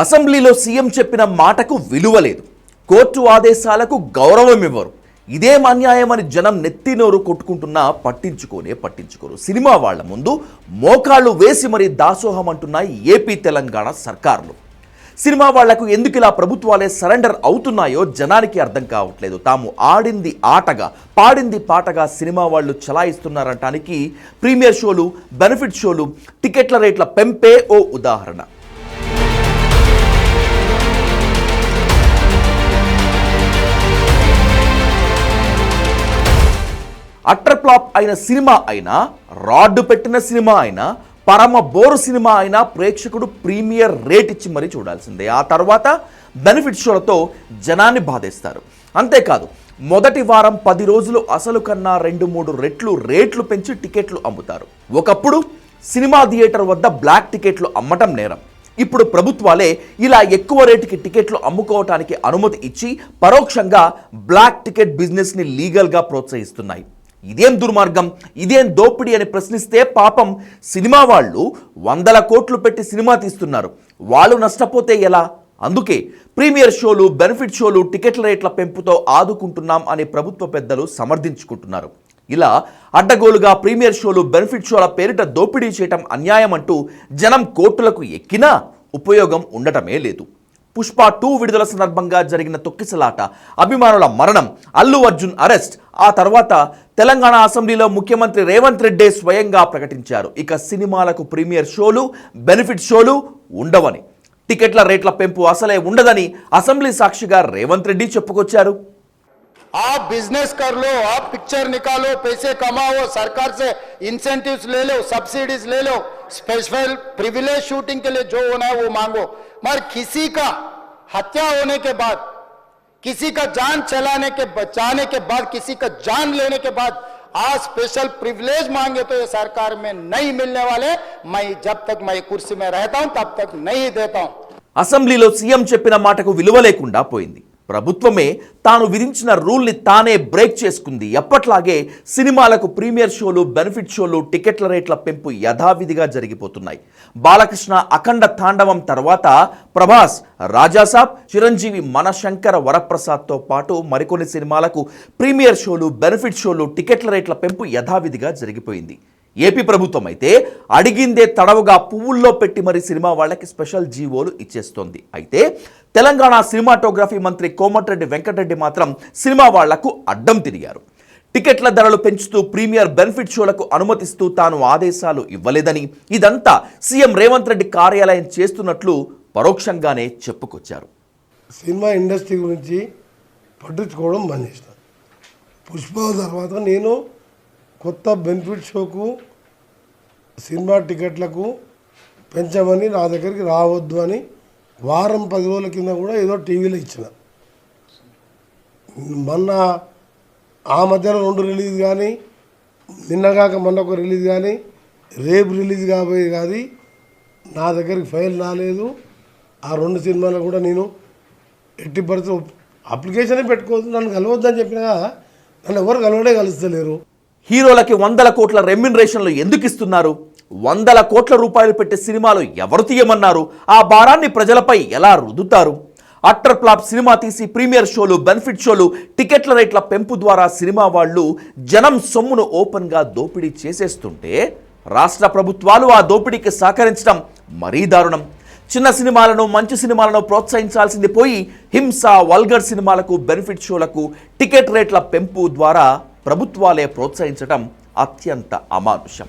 అసెంబ్లీలో సీఎం చెప్పిన మాటకు విలువ లేదు, కోర్టు ఆదేశాలకు గౌరవం ఇవ్వరు. ఇదేం అన్యాయమని జనం నెత్తినోరు కొట్టుకుంటున్నా పట్టించుకోరు. సినిమా వాళ్ల ముందు మోకాళ్ళు వేసి మరీ దాసోహం అంటున్నాయి ఏపీ తెలంగాణ సర్కార్లు. సినిమా వాళ్లకు ఎందుకు ఇలా ప్రభుత్వాలే సరెండర్ అవుతున్నాయో జనానికి అర్థం కావట్లేదు. తాము ఆడింది ఆటగా, పాడింది పాటగా సినిమా వాళ్ళు చలాయిస్తున్నారంటానికి ప్రీమియర్ షోలు, బెనిఫిట్ షోలు, టికెట్ల రేట్ల పెంపే ఓ ఉదాహరణ. అట్టర్ ఫ్లాప్ అయిన సినిమా అయినా, రాడ్డు పెట్టిన సినిమా అయినా, పరమ బోరు సినిమా అయినా ప్రేక్షకుడు ప్రీమియర్ రేట్ ఇచ్చి మరీ చూడాల్సిందే. ఆ తర్వాత బెనిఫిట్ షోలతో జనాన్ని బాధేస్తారు. అంతేకాదు, మొదటి వారం 10 రోజులు అసలు కన్నా 2-3 రెట్లు రేట్లు పెంచి టికెట్లు అమ్ముతారు. ఒకప్పుడు సినిమా థియేటర్ వద్ద బ్లాక్ టికెట్లు అమ్మటం నేరం. ఇప్పుడు ప్రభుత్వాలే ఇలా ఎక్కువ రేటుకి టికెట్లు అమ్ముకోవటానికి అనుమతి ఇచ్చి పరోక్షంగా బ్లాక్ టికెట్ బిజినెస్ని లీగల్గా ప్రోత్సహిస్తున్నాయి. ఇదేం దుర్మార్గం, ఇదేం దోపిడీ అని ప్రశ్నిస్తే పాపం సినిమా వాళ్ళు 100 కోట్లు పెట్టి సినిమా తీస్తున్నారు, వాళ్ళు నష్టపోతే ఎలా? అందుకే ప్రీమియర్ షోలు, బెనిఫిట్ షోలు, టికెట్ల రేట్ల పెంపుతో ఆదుకుంటున్నాం అని ప్రభుత్వ పెద్దలు సమర్థించుకుంటున్నారు. ఇలా అడ్డగోలుగా ప్రీమియర్ షోలు, బెనిఫిట్ షోల పేరిట దోపిడీ చేయటం అన్యాయం అంటూ జనం కోర్టులకు ఎక్కినా ఉపయోగం ఉండటమే లేదు. పుష్ప 2 విడుదల సందర్భంగా జరిగిన తొక్కిసలాట, అభిమానుల మరణం, అల్లు అర్జున్ అరెస్ట్, ఆ తర్వాత తెలంగాణ అసెంబ్లీలో ముఖ్యమంత్రి రేవంత్ రెడ్డి స్వయంగా ప్రకటించారు ఇక సినిమాలకు ప్రీమియర్ షోలు, బెనిఫిట్ షోలు ఉండవని. టికెట్ల రేట్ల పెంపు అసలే ఉండదని అసెంబ్లీ సాక్షిగా రేవంత్ రెడ్డి చెప్పుకొచ్చారు. आप बिजनेस कर लो, आप पिक्चर निकालो, पैसे कमाओ, सरकार से इंसेंटिव्स ले लो, सब्सिडीज ले लो, स्पेशल प्रिविलेज शूटिंग के लिए जो होना है वो मांगो, मगर किसी का हत्या होने के बाद, किसी का जान चलाने के बचाने के बाद, किसी का जान लेने के बाद आज स्पेशल प्रिविलेज मांगे तो ये सरकार में नहीं मिलने वाले. मैं जब तक मैं कुर्सी में रहता हूं तब तक नहीं देता हूं. అసెంబ్లీలో సీఎం చెప్పిన మాటకు విలువ లేకుండా పోయింది. ప్రభుత్వమే తాను విధించిన రూల్ని తానే బ్రేక్ చేసుకుంది. ఎప్పట్లాగే సినిమాలకు ప్రీమియర్ షోలు, బెనిఫిట్ షోలు, టికెట్ల రేట్ల పెంపు యథావిధిగా జరిగిపోతున్నాయి. బాలకృష్ణ అఖండ తాండవం తర్వాత ప్రభాస్ రాజాసాబ్, చిరంజీవి మనశంకర వరప్రసాద్తో పాటు మరికొన్ని సినిమాలకు ప్రీమియర్ షోలు, బెనిఫిట్ షోలు, టికెట్ల రేట్ల పెంపు యథావిధిగా జరిగిపోయింది. ఏపీ ప్రభుత్వం అయితే అడిగిందే తడవుగా పువ్వుల్లో పెట్టి మరి సినిమా వాళ్ళకి స్పెషల్ జీవోలు ఇచ్చేస్తోంది. అయితే తెలంగాణ సినిమాటోగ్రఫీ మంత్రి కోమటిరెడ్డి వెంకటరెడ్డి మాత్రం సినిమా వాళ్లకు అడ్డం తిరిగారు. టికెట్ల ధరలు పెంచుతూ ప్రీమియర్, బెనిఫిట్ షోలకు అనుమతిస్తూ తాను ఆదేశాలు ఇవ్వలేదని, ఇదంతా సీఎం రేవంత్ రెడ్డి కార్యాలయం చేస్తున్నట్లు పరోక్షంగానే చెప్పుకొచ్చారు. సినిమా ఇండస్ట్రీ గురించి పట్టించుకోవడం బంద్ చేస్తాను. పుష్ప తర్వాత నేను కొత్త బెనిఫిట్ షోకు, సినిమా టికెట్లకు పెంచమని నా దగ్గరికి రావద్దు అని వారం 10 రోజుల కింద కూడా ఏదో టీవీలో ఇచ్చిన. మొన్న ఆ మధ్యలో 2 రిలీజ్ కానీ, నిన్నగాక మొన్న ఒక రిలీజ్ కానీ, రేపు రిలీజ్ కాబోయే కాదు నా దగ్గరికి ఫైల్ రాలేదు. ఆ 2 సినిమాలు కూడా నేను ఎట్టి పరిస్థితి అప్లికేషనే పెట్టుకోవద్దు, నన్ను కలవద్దని చెప్పినా నన్ను ఎవరు కలుస్తలేరు. హీరోలకి 100 కోట్ల రెమ్యునరేషన్లు ఎందుకు ఇస్తున్నారు? 100 కోట్ల రూపాయలు పెట్టి సినిమాలు ఎవరు తీయమన్నారు? ఆ భారాన్ని ప్రజలపై ఎలా రుద్దుతారు? అట్టర్ ఫ్లాప్ సినిమా తీసి ప్రీమియర్ షోలు, బెనిఫిట్ షోలు, టికెట్ల రేట్ల పెంపు ద్వారా సినిమా వాళ్ళు జనం సొమ్మును ఓపెన్గా దోపిడీ చేసేస్తుంటే రాష్ట్ర ప్రభుత్వాలు ఆ దోపిడీకి సహకరించడం మరీ దారుణం. చిన్న సినిమాలను, మంచి సినిమాలను ప్రోత్సహించాల్సింది పోయి హింస, వల్గర్ సినిమాలకు, బెనిఫిట్ షోలకు టికెట్ రేట్ల పెంపు ద్వారా ప్రభుత్వాలే ప్రోత్సహించడం అత్యంత అమానుషం.